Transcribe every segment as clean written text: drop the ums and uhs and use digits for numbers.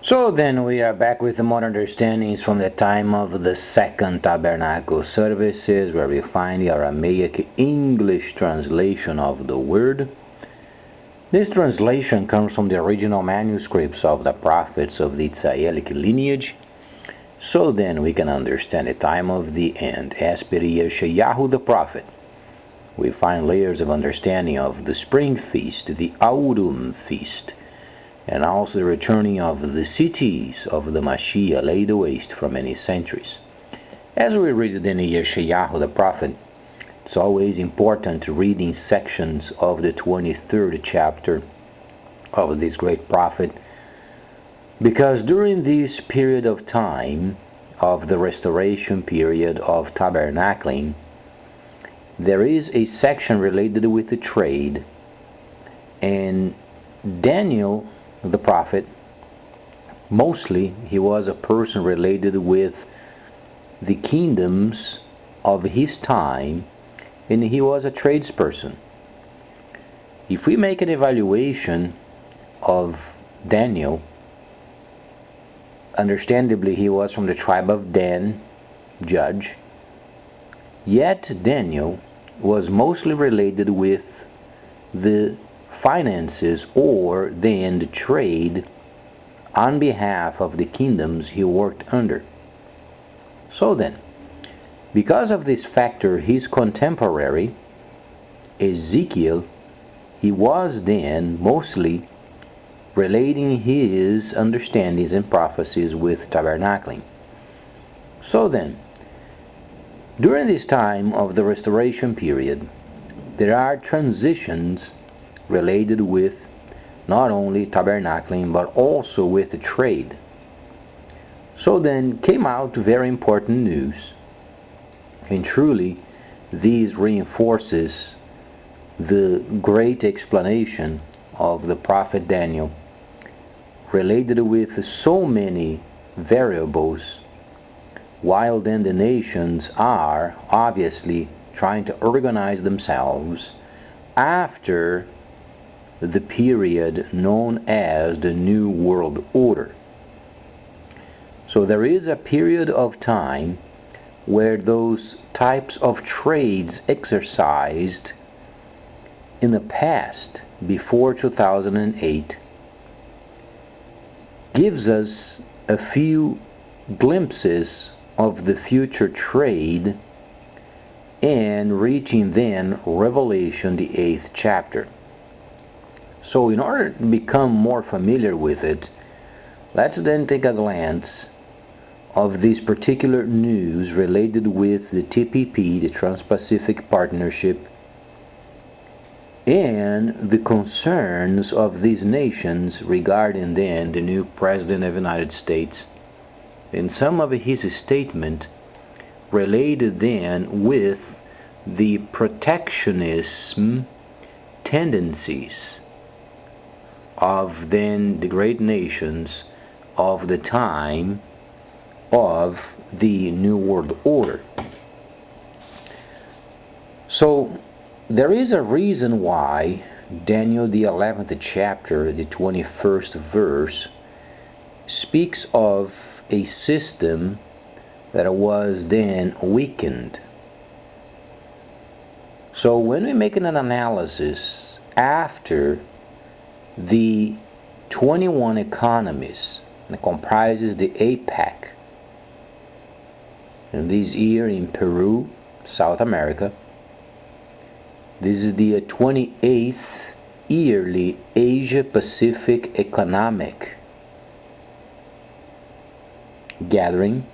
So then we are back with more understandings from the time of the second tabernacle services, where we find the Aramaic English translation of the word. This translation comes from the original manuscripts of the prophets of the Israelic lineage. So then we can understand the time of the end. As per YershiYAhu the prophet, we find layers of understanding of the spring feast, the autumn feast, and also the returning of the cities of the Mashiach laid waste for many centuries. As we read it in YershiYAhu the prophet, it's always important reading sections of the 23rd chapter of this great prophet, because during this period of time of the restoration period of tabernacling, there is a section related with the trade, and Daniel the prophet, mostly he was a person related with the kingdoms of his time, and he was a tradesperson. If we make an evaluation of Daniel, understandably he was from the tribe of Dan, judge, yet Daniel was mostly related with the finances or then the trade on behalf of the kingdoms he worked under. So then, because of this factor, his contemporary Ezekiel, he was then mostly relating his understandings and prophecies with tabernacling. So then, during this time of the restoration period, there are transitions related with not only tabernacling but also with the trade. So then came out very important news, and truly these reinforces the great explanation of the prophet Daniel related with so many variables, while then the nations are obviously trying to organize themselves after the period known as the New World Order. So there is a period of time where those types of trades exercised in the past, before 2008, gives us a few glimpses of the future trade, and reaching then Revelation, the 8th chapter. So in order to become more familiar with it, let's then take a glance of this particular news related with the TPP, the Trans-Pacific Partnership, and the concerns of these nations regarding then the new President of the United States, and some of his statement related then with the protectionism tendencies of then the great nations of the time of the New World Order. So there is a reason why Daniel the 11th chapter, the 21st verse, speaks of a system that was then weakened. So when we make an analysis after the 21 economies that comprises the APEC, and this year in Peru, South America, this is the 28th yearly Asia Pacific Economic Gathering.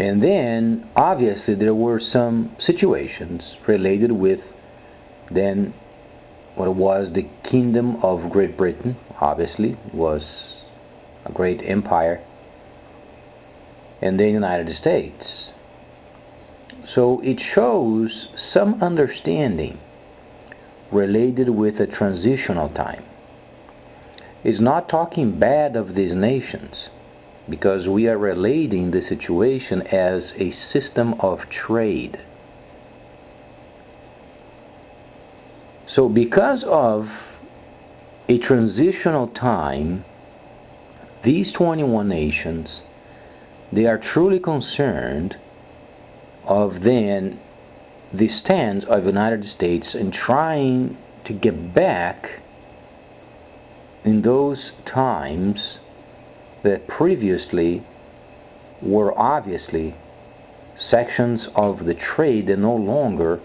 And then obviously there were some situations related with then what was the Kingdom of Great Britain. Obviously was a great empire, and the United States. So it shows some understanding related with a transitional time. It's not talking bad of these nations, because we are relating the situation as a system of trade. So because of a transitional time these 21 nations, they are truly concerned of then the stance of the United States in trying to get back in those times that previously were obviously sections of the trade that no longer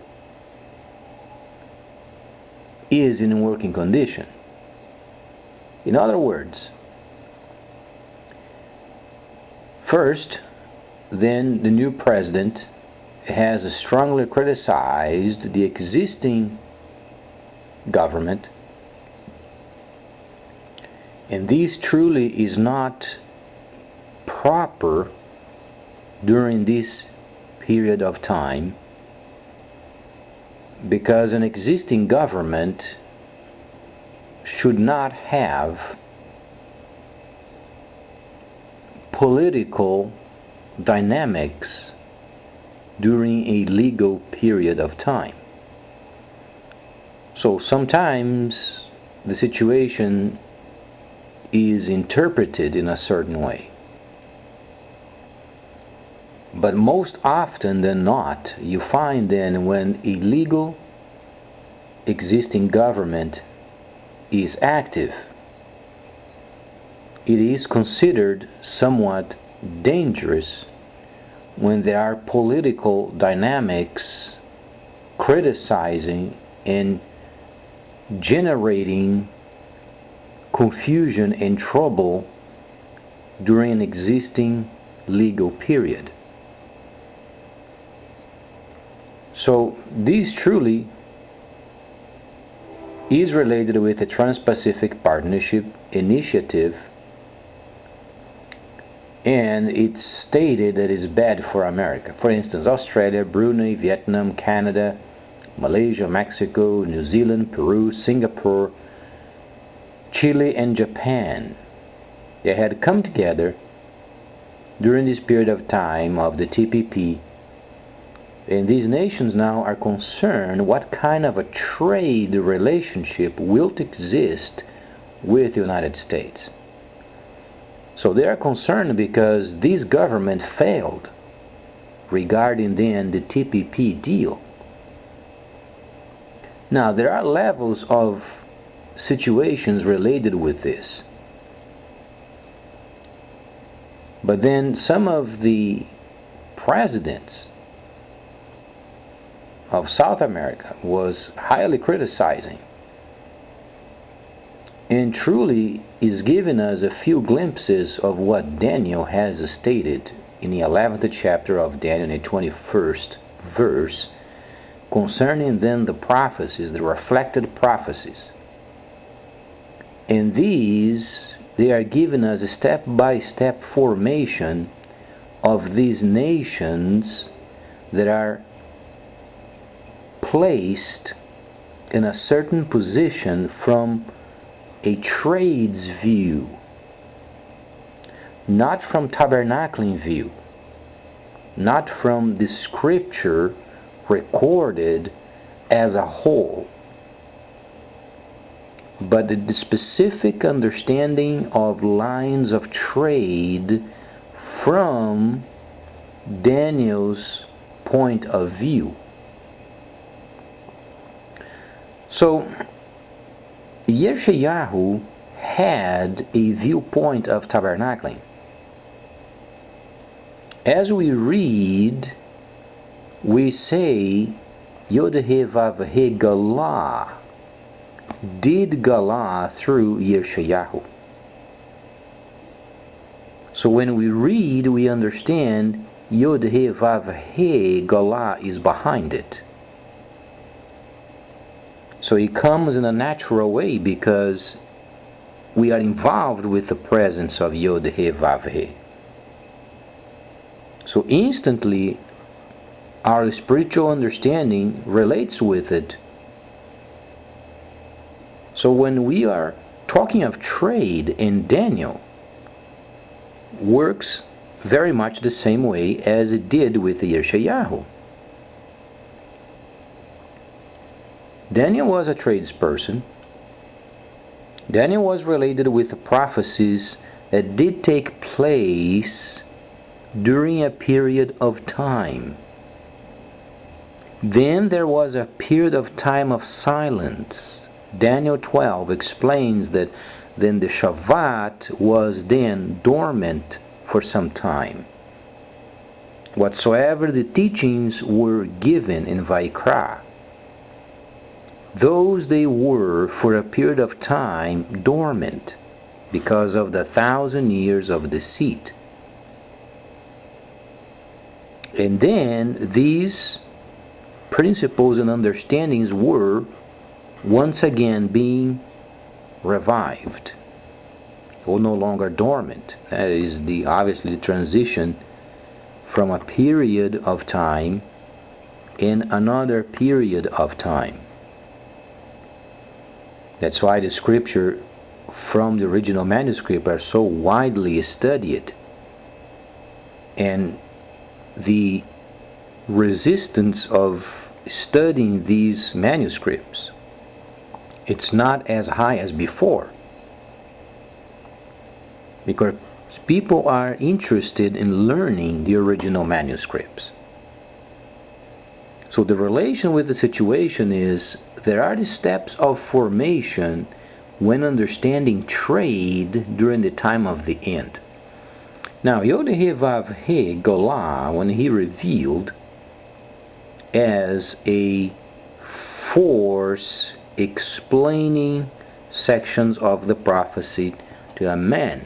is in working condition. In other words, first, then the new president has strongly criticized the existing government, and this truly is not proper during this period of time, because an existing government should not have political dynamics during a legal period of time. So sometimes the situation is interpreted in a certain way, but most often than not, you find then when a legal existing government is active, it is considered somewhat dangerous when there are political dynamics criticizing and generating confusion and trouble during an existing legal period. So this truly is related with the Trans-Pacific Partnership Initiative, and it's stated that it's bad for America. For instance, Australia, Brunei, Vietnam, Canada, Malaysia, Mexico, New Zealand, Peru, Singapore, Chile, and Japan, they had come together during this period of time of the TPP, and these nations now are concerned what kind of a trade relationship will exist with the United States. So they are concerned because this government failed regarding then the TPP deal. Now there are levels of situations related with this, but then some of the presidents of South America was highly criticizing, and truly is giving us a few glimpses of what Daniel has stated in the 11th chapter of Daniel, in the 21st verse, concerning then the prophecies, the reflected prophecies. And these, they are giving us a step-by-step formation of these nations that are placed in a certain position from a trade's view, not from tabernacling view, not from the scripture recorded as a whole, but the specific understanding of lines of trade from Daniel's point of view. So YershiYAhu had a viewpoint of tabernacling. As we read, we say YershiYAhu Galah did Galah through YershiYAhu. So when we read, we understand YershiYAhu Galah is behind it. So it comes in a natural way because we are involved with the presence of YershiYAhu. So instantly our spiritual understanding relates with it. So when we are talking of trade, in Daniel works very much the same way as it did with the YershiYAhu. Daniel was a tradesperson. Daniel was related with the prophecies that did take place during a period of time. Then there was a period of time of silence. Daniel 12 explains that then the Shabbat was then dormant for some time. Whatsoever the teachings were given in Vayikra, those they were for a period of time dormant because of the 1,000 years of deceit. And then these principles and understandings were once again being revived, or no longer dormant. That is obviously the transition from a period of time in another period of time. That's why the scripture from the original manuscript are so widely studied, and the resistance of studying these manuscripts, it's not as high as before, because people are interested in learning the original manuscripts. So the relation with the situation is there are the steps of formation when understanding trade during the time of the end. Now, YershiYAhu Golah, when he revealed as a force explaining sections of the prophecy to a man.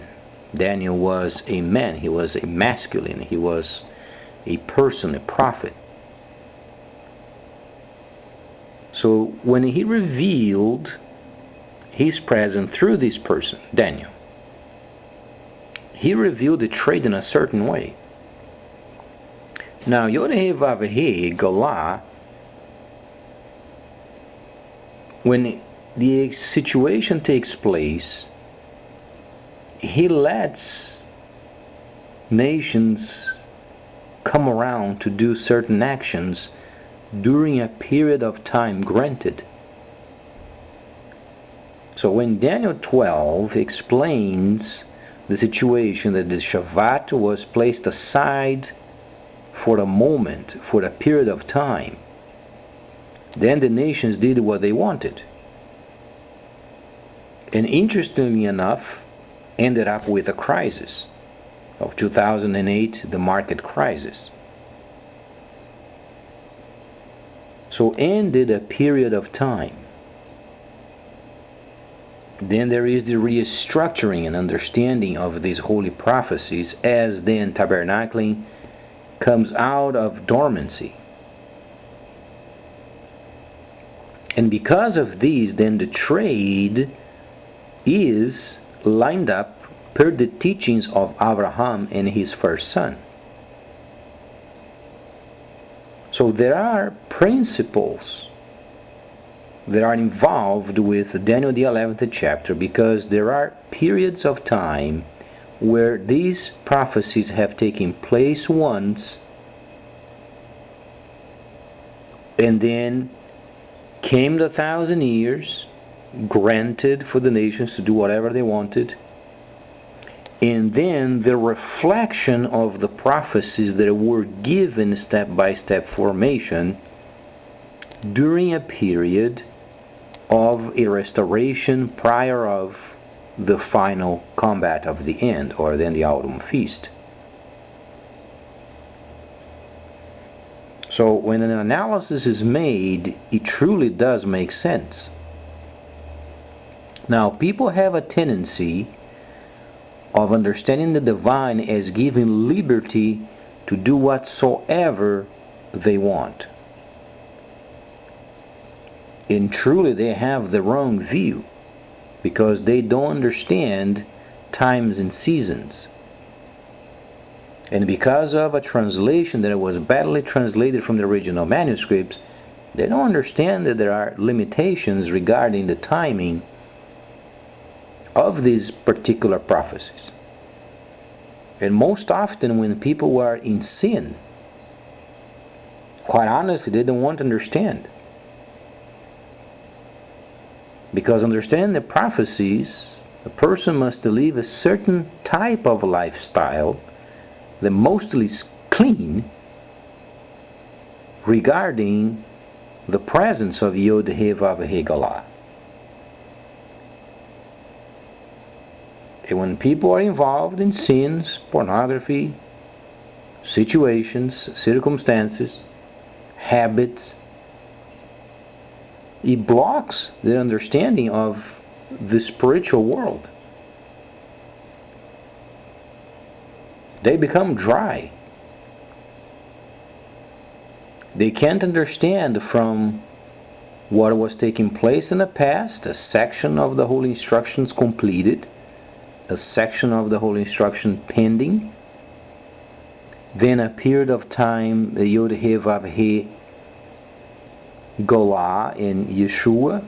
Daniel was a man, he was a masculine, he was a person, a prophet. So when he revealed his presence through this person, Daniel, he revealed the trade in a certain way. Now, YershiYAhu Golah, when the situation takes place, he lets nations come around to do certain actions during a period of time granted. So when Daniel 12 explains the situation that the Shabbat was placed aside for a moment, for a period of time, then the nations did what they wanted. And interestingly enough, ended up with a crisis of 2008, the market crisis. So ended a period of time. Then there is the restructuring and understanding of these holy prophecies as then tabernacling comes out of dormancy. And because of these, then the trade is lined up per the teachings of Abraham and his first son. So there are principles that are involved with Daniel the 11th chapter, because there are periods of time where these prophecies have taken place once, and then came the 1,000 years granted for the nations to do whatever they wanted, and then the reflection of the prophecies that were given step-by-step formation during a period of a restoration prior of the final combat of the end, or then the autumn feast. So when an analysis is made, it truly does make sense. Now, people have a tendency of understanding the divine as giving liberty to do whatsoever they want. And truly they have the wrong view, because they don't understand times and seasons. And because of a translation that was badly translated from the original manuscripts, they don't understand that there are limitations regarding the timing of these particular prophecies. And most often when people are in sin, quite honestly, they don't want to understand. Because understanding the prophecies A person must live a certain type of lifestyle that mostly is clean regarding the presence of YershiYAhu God. And when people are involved in sins, pornography, situations, circumstances, habits, it blocks their understanding of the spiritual world. They become dry. They can't understand from what was taking place in the past, a section of the Holy Instructions completed, a section of the Holy Instruction pending, then a period of time, the YershiYAhu Golah in Yeshua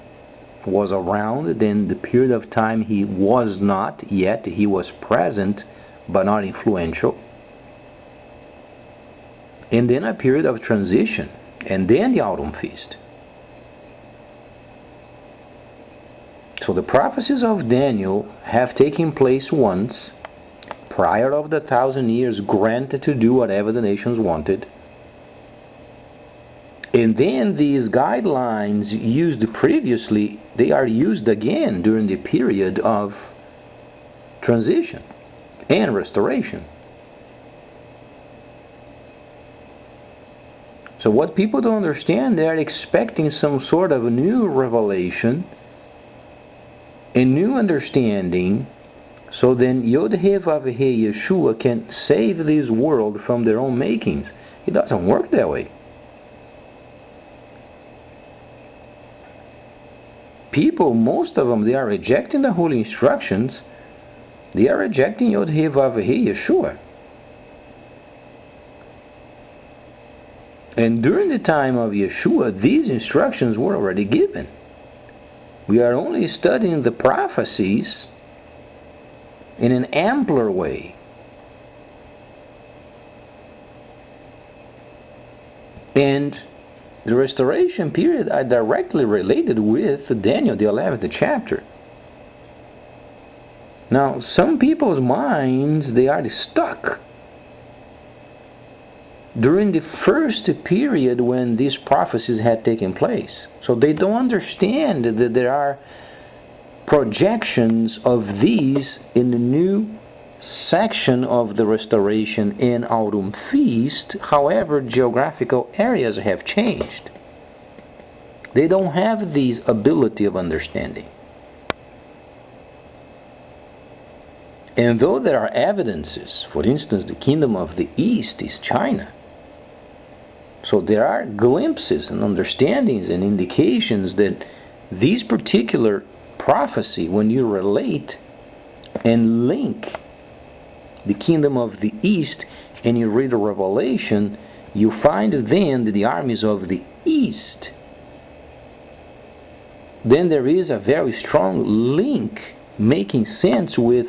was around, then the period of time he was not yet, he was present but not influential, and then a period of transition, and then the autumn feast. So the prophecies of Daniel have taken place once, prior of the 1,000 years granted to do whatever the nations wanted. And then these guidelines used previously, they are used again during the period of transition and restoration. So what people don't understand, they are expecting some sort of a new revelation, a new understanding, so then YershiYAhu Yeshua can save this world from their own makings. It doesn't work that way. People, most of them, they are rejecting the holy instructions. They are rejecting YershiYAhu Yeshua. And during the time of Yeshua, these instructions were already given. We are only studying the prophecies in an ampler way. And the restoration period are directly related with Daniel, the 11th chapter. Now, some people's minds, they are stuck during the first period when these prophecies had taken place. So they don't understand that there are projections of these in the new section of the restoration and autumn feast. However, geographical areas have changed. They don't have this ability of understanding. And though there are evidences, for instance, the kingdom of the east is China. So there are glimpses and understandings and indications that these particular prophecy, when you relate and link the kingdom of the east and you read the Revelation, you find then that the armies of the east, then there is a very strong link making sense with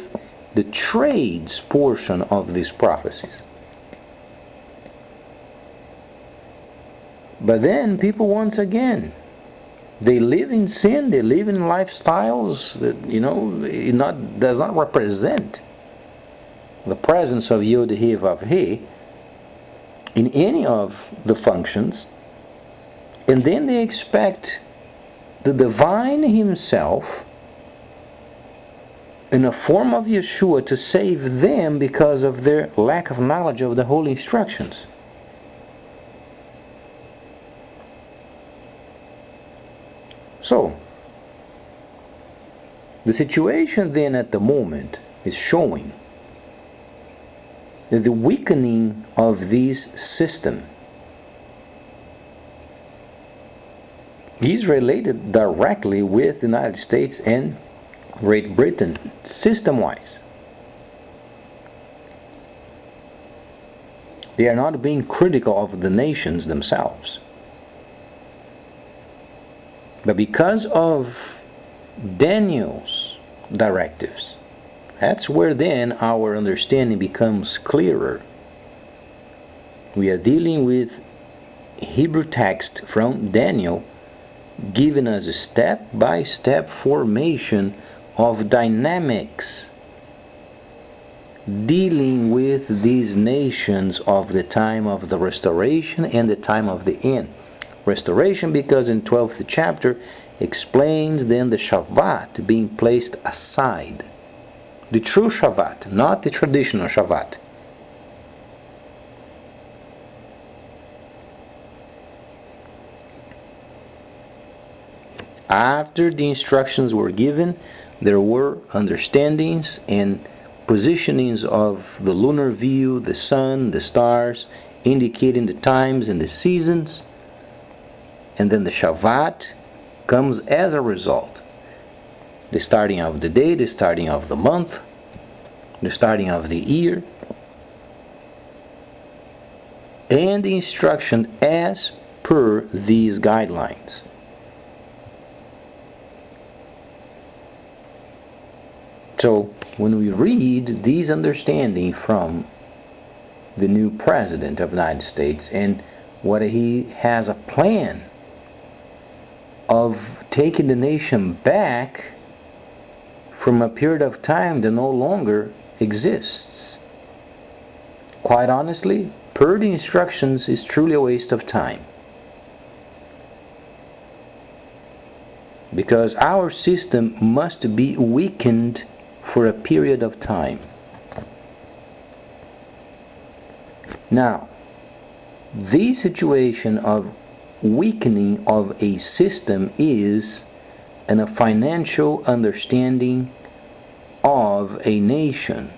the trades portion of these prophecies. But then people, once again, they live in sin, they live in lifestyles that, it does not represent the presence of YershiYAhu in any of the functions, and then they expect the divine himself in a form of Yeshua to save them because of their lack of knowledge of the holy instructions. So, the situation then at the moment is showing that the weakening of this system is related directly with the United States and Great Britain, system-wise. They are not being critical of the nations themselves. But because of Daniel's directives, that's where then our understanding becomes clearer. We are dealing with Hebrew text from Daniel, giving us a step-by-step formation of dynamics dealing with these nations of the time of the restoration and the time of the end. Restoration, because in 12th chapter explains then the Shabbat being placed aside. The true Shabbat, not the traditional Shabbat. After the instructions were given, there were understandings and positionings of the lunar view, the sun, the stars, indicating the times and the seasons. And then the Shabbat comes as a result. The starting of the day, the starting of the month, the starting of the year, and the instruction as per these guidelines. So when we read these understanding from the new President of the United States and what he has a plan of taking the nation back from a period of time that no longer exists, quite honestly, per the instructions, is truly a waste of time. Because our system must be weakened for a period of time. Now, the situation of weakening of a system is in a financial understanding of a nation.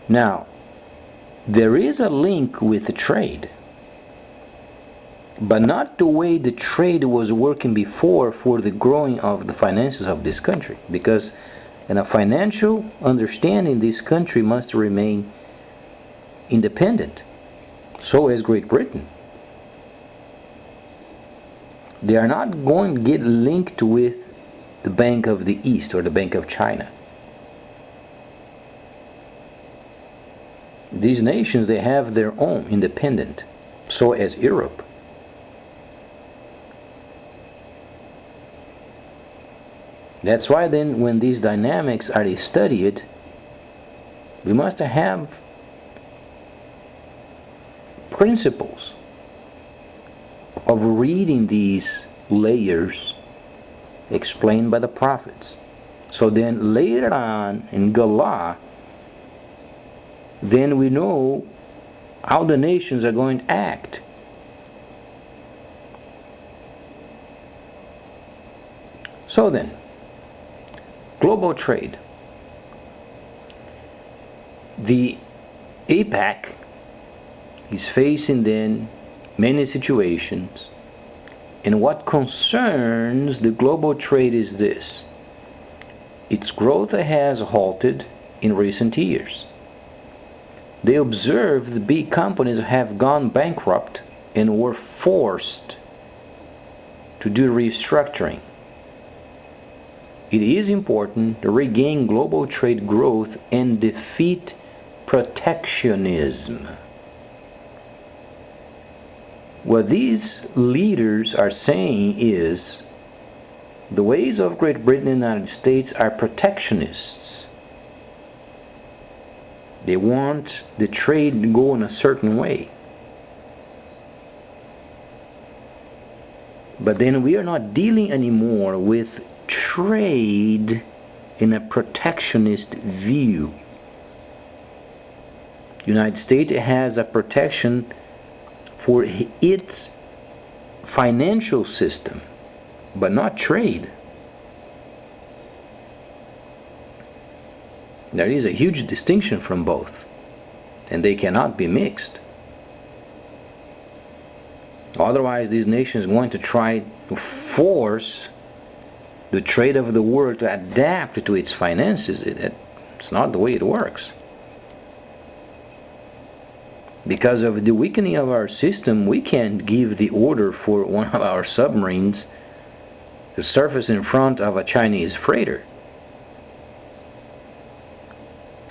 Now, there is a link with the trade, but not the way the trade was working before for the growing of the finances of this country. Because in a financial understanding, this country must remain independent. So is Great Britain. They are not going to get linked with the Bank of the East or the Bank of China. These nations, they have their own independent. So as Europe. That's why then when these dynamics are studied, we must have principles of reading these layers explained by the prophets. So then later on in Galah, then we know how the nations are going to act. So then, global trade. The APAC is facing then many situations, and what concerns the global trade is this: its growth has halted in recent years. They observe the big companies have gone bankrupt and were forced to do restructuring. It is important to regain global trade growth and defeat protectionism. What these leaders are saying is the ways of Great Britain and the United States are protectionists. They want the trade to go in a certain way. But then we are not dealing anymore with trade in a protectionist view. United States has a protection for its financial system, but not trade. There is a huge distinction from both, and they cannot be mixed. Otherwise, these nations are going to try to force the trade of the world to adapt to its finances. It's not the way it works. Because of the weakening of our system, we can't give the order for one of our submarines to surface in front of a Chinese freighter.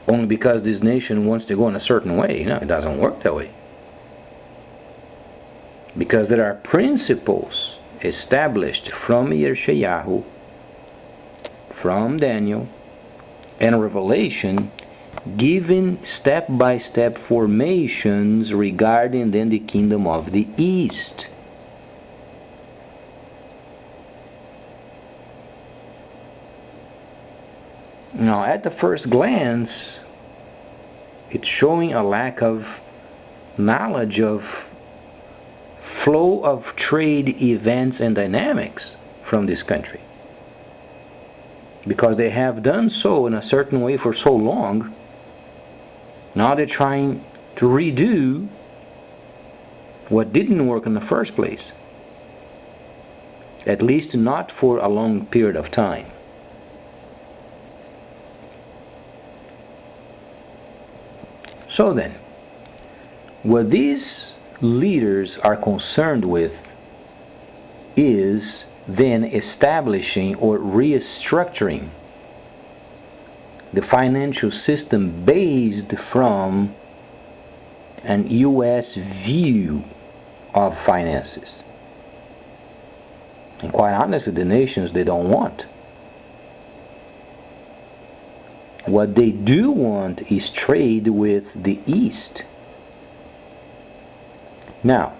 Only because this nation wants to go in a certain way. No, it doesn't work that way. Because there are principles established from YershiYAhu, from Daniel, and Revelation, giving step-by-step formations regarding then the kingdom of the East. Now, at the first glance, it's showing a lack of knowledge of flow of trade events and dynamics from this country, because they have done so in a certain way for so long. Now they're trying to redo what didn't work in the first place, at least not for a long period of time. So then, what these leaders are concerned with is then establishing or restructuring the financial system based from an U.S. view of finances. And quite honestly, the nations, they don't want. What they do want is trade with the East. Now,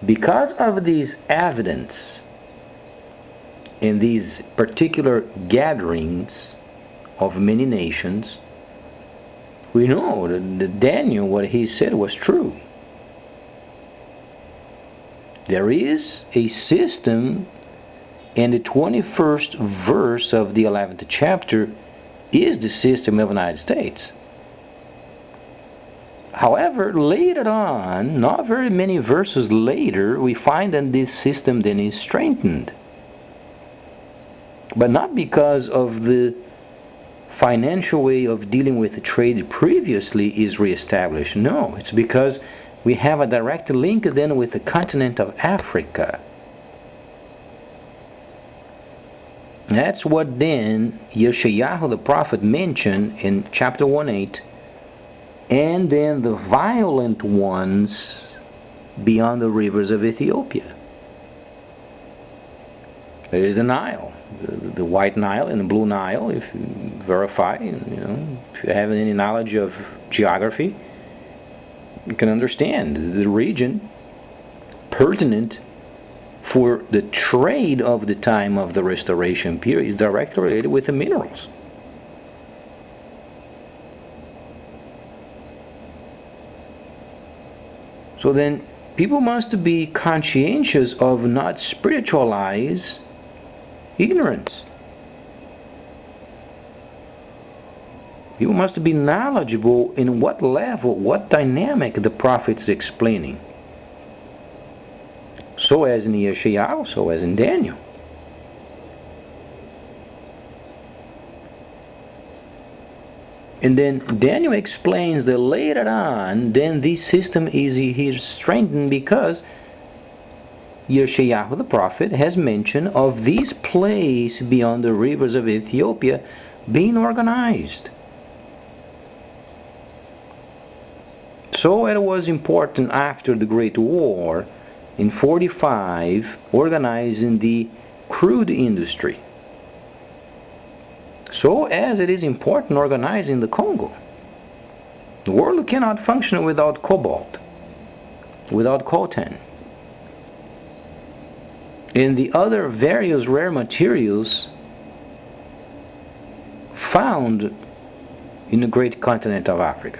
because of these evidence in these particular gatherings of many nations, we know that Daniel, what he said was true. There is a system, and the 21st verse of the 11th chapter is the system of the United States. However, later on, not very many verses later, we find that this system then is strengthened. But not because of the financial way of dealing with the trade previously is reestablished. No, it's because we have a direct link then with the continent of Africa. That's what then YershiYAhu the prophet mentioned in chapter 1:8, and then the violent ones beyond the rivers of Ethiopia. There is the Nile, the White Nile and the Blue Nile. If you verify, if you have any knowledge of geography, you can understand the region pertinent for the trade of the time of the restoration period is directly related with the minerals. So then people must be conscientious of not spiritualize ignorance. You must be knowledgeable in what level, what dynamic the prophet is explaining. So as in YershiYAhu, so as in Daniel. And then Daniel explains that later on, then this system is strengthened because YershiYAhu the prophet has mentioned of this place beyond the rivers of Ethiopia being organized. So it was important after the Great War in 45 organizing the crude industry. So as it is important organizing the Congo. The world cannot function without cobalt, without coltan, and the other various rare materials found in the great continent of Africa.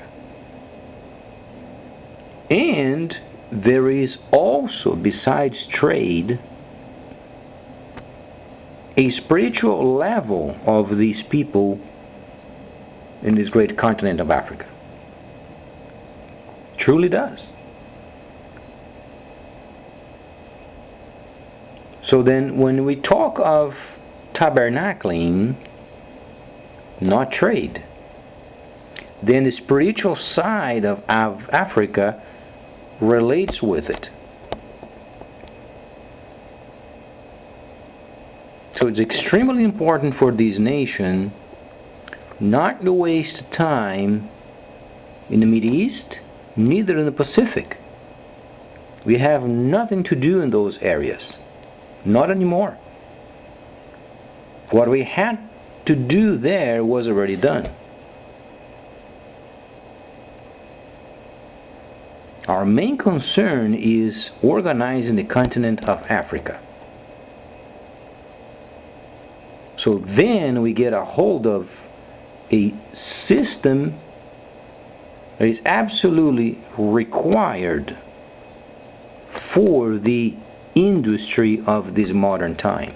And there is also, besides trade, a spiritual level of these people in this great continent of Africa. Truly does. So then when we talk of tabernacling, not trade, then the spiritual side of Africa relates with it. So it's extremely important for this nation not to waste time in the Middle East, neither in the Pacific. We have nothing to do in those areas. Not anymore. What we had to do there was already done. Our main concern is organizing the continent of Africa. So then we get a hold of a system that is absolutely required for the industry of this modern time.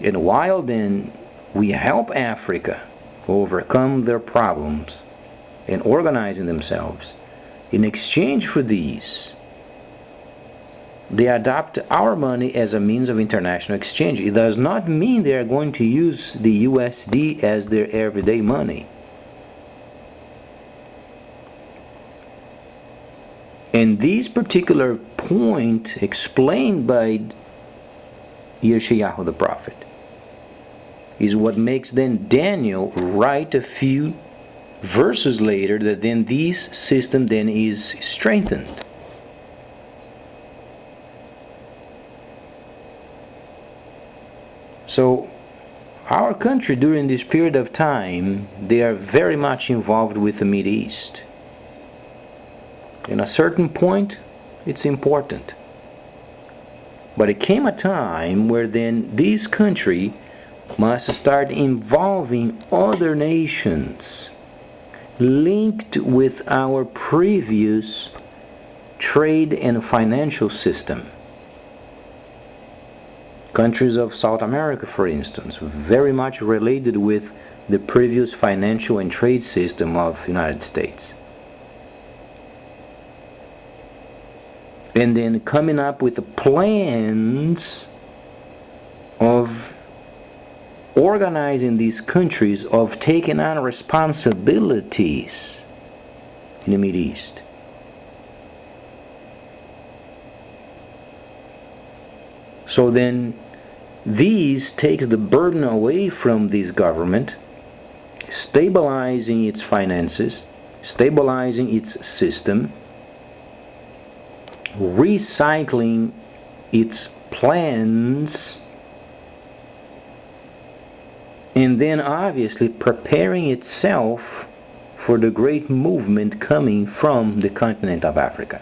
And while then we help Africa overcome their problems and organizing themselves, in exchange for these, they adopt our money as a means of international exchange. It does not mean they are going to use the USD as their everyday money. And this particular point explained by YershiYAhu the prophet is what makes then Daniel write a few verses later that then this system then is strengthened. So our country during this period of time, they are very much involved with the Middle East. In a certain point, it's important. But it came a time where then this country must start involving other nations linked with our previous trade and financial system. Countries of South America, for instance, very much related with the previous financial and trade system of the United States. And then coming up with the plans of organizing these countries, of taking on responsibilities in the Middle East. So then these takes the burden away from this government, stabilizing its finances, stabilizing its system, recycling its plans, and then obviously preparing itself for the great movement coming from the continent of Africa.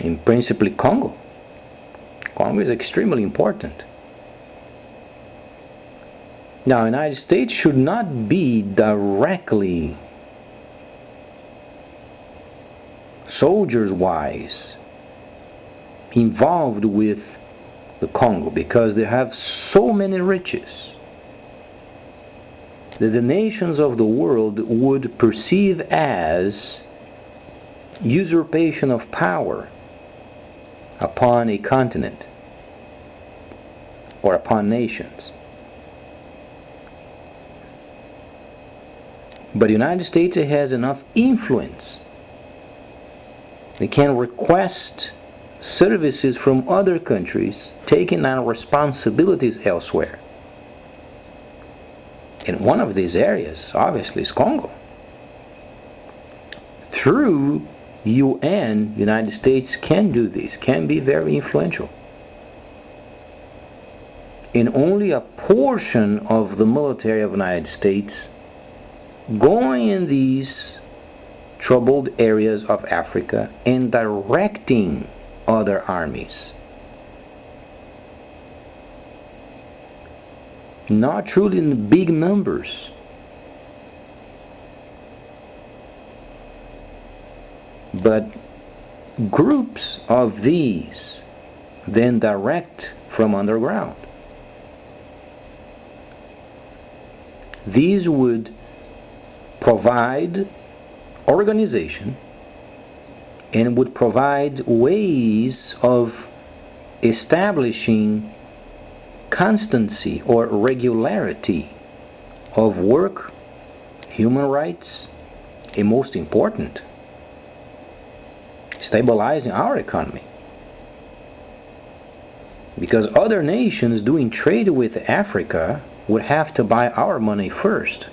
In principally Congo. Congo is extremely important. Now, the United States should not be directly, soldiers-wise, involved with the Congo, because they have so many riches that the nations of the world would perceive as usurpation of power upon a continent or upon nations. But the United States has enough influence. They can request services from other countries, taking on responsibilities elsewhere. And one of these areas, obviously, is Congo. Through UN, United States can do this, can be very influential. And only a portion of the military of the United States going in these troubled areas of Africa and directing other armies. Not truly in big numbers, but groups of these then direct from underground. These would provide organization and would provide ways of establishing constancy or regularity of work, human rights, and most important, stabilizing our economy. Because other nations doing trade with Africa would have to buy our money first.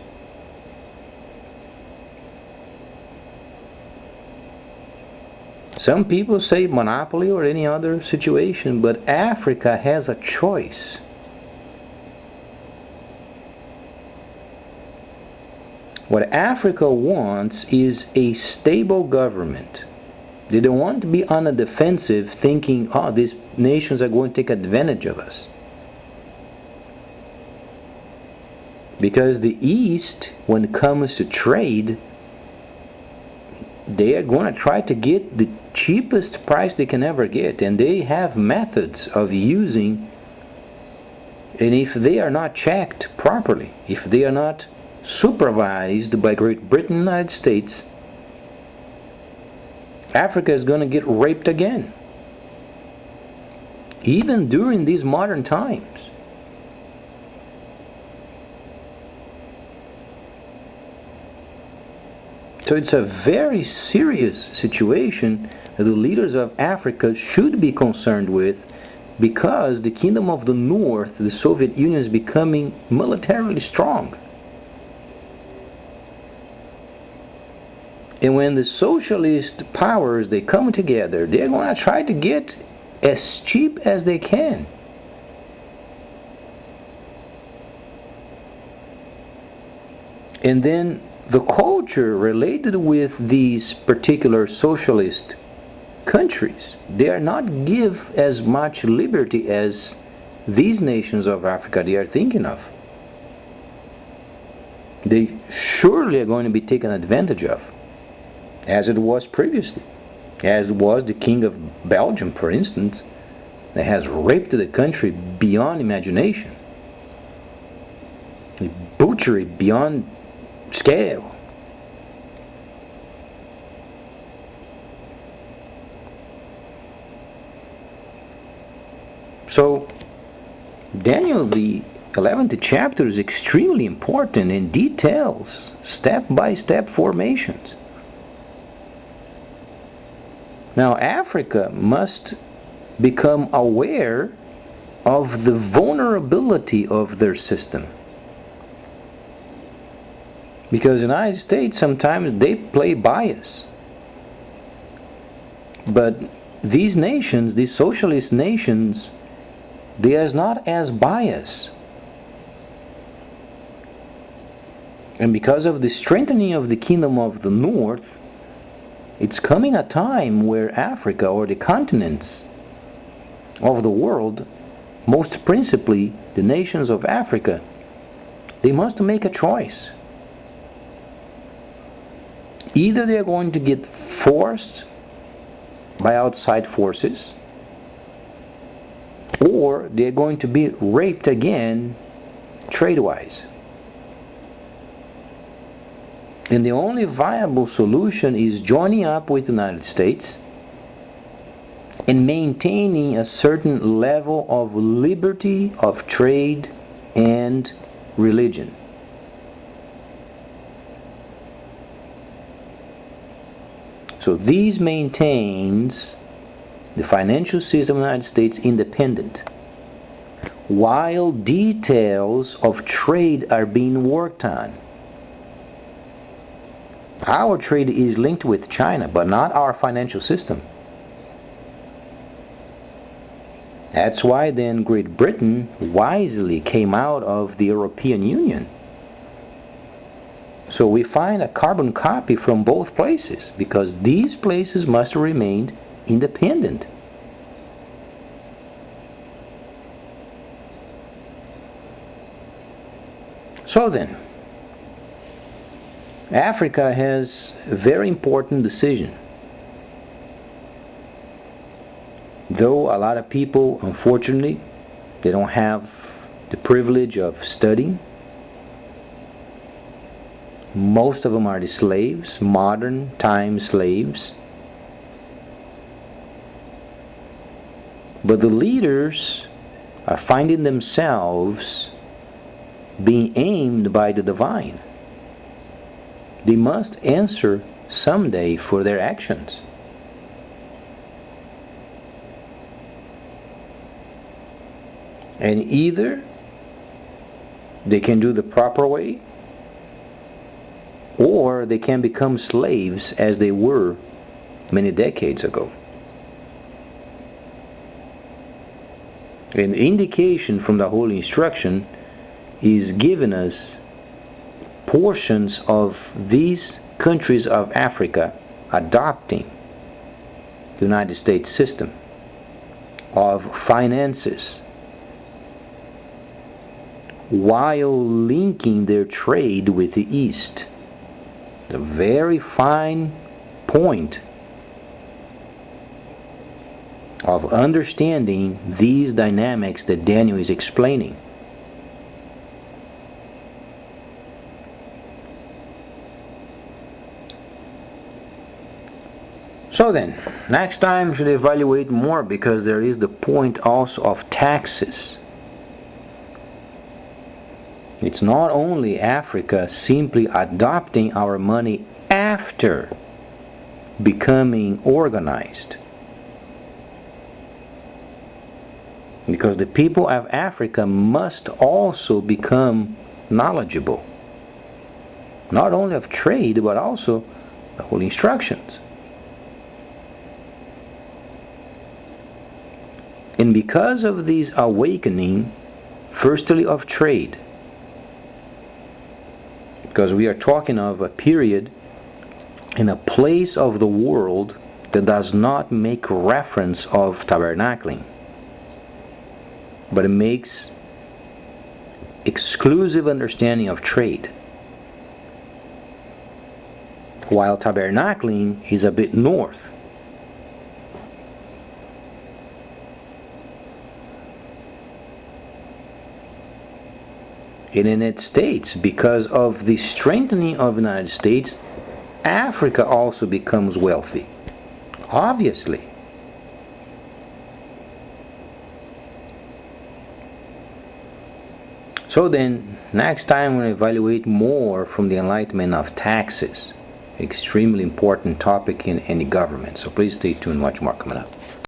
Some people say monopoly or any other situation, but Africa has a choice. What Africa wants is a stable government. They don't want to be on the defensive thinking, oh, these nations are going to take advantage of us. Because the East, when it comes to trade, they are going to try to get the cheapest price they can ever get, and they have methods of using, and if they are not checked properly, if they are not supervised by Great Britain and the United States, Africa is going to get raped again, even during these modern times. So it's a very serious situation that the leaders of Africa should be concerned with, because the Kingdom of the North, the Soviet Union, is becoming militarily strong. And when the socialist powers, they come together, they're going to try to get as cheap as they can. And then the culture related with these particular socialist countries, they are not give as much liberty as these nations of Africa they are thinking of. They surely are going to be taken advantage of, as it was previously, as it was the King of Belgium, for instance, that has raped the country beyond imagination, a butchery beyond scale. So Daniel, the 11th chapter, is extremely important and details step-by-step formations. Now Africa must become aware of the vulnerability of their system, because the United States, sometimes they play bias, but these nations, these socialist nations, they are not as biased. And because of the strengthening of the Kingdom of the North, it's coming a time where Africa, or the continents of the world, most principally the nations of Africa, they must make a choice. Either they are going to get forced by outside forces, or they are going to be raped again trade-wise. And the only viable solution is joining up with the United States and maintaining a certain level of liberty of trade and religion. So these maintains the financial system of the United States independent, while details of trade are being worked on. Our trade is linked with China, but not our financial system. That's why then Great Britain wisely came out of the European Union. So we find a carbon copy from both places, because these places must remain independent. So then, Africa has a very important decision. Though a lot of people, unfortunately, they don't have the privilege of studying. Most of them are the slaves, modern time slaves. But the leaders are finding themselves being aimed by the divine. They must answer someday for their actions. And either they can do the proper way, or they can become slaves as they were many decades ago. An indication from the Holy Instruction is giving us portions of these countries of Africa adopting the United States system of finances while linking their trade with the East. It's a very fine point of understanding these dynamics that Daniel is explaining. So then, next time we should evaluate more, because there is the point also of taxes. It's not only Africa simply adopting our money after becoming organized, because the people of Africa must also become knowledgeable, not only of trade, but also the Holy Instructions. And because of this awakening, firstly of trade, because we are talking of a period in a place of the world that does not make reference of tabernacling, but it makes exclusive understanding of trade, while tabernacling is a bit north. In the United States, because of the strengthening of the United States, Africa also becomes wealthy, obviously. So then, next time we'll evaluate more from the enlightenment of taxes, extremely important topic in any government. So please stay tuned, much more coming up.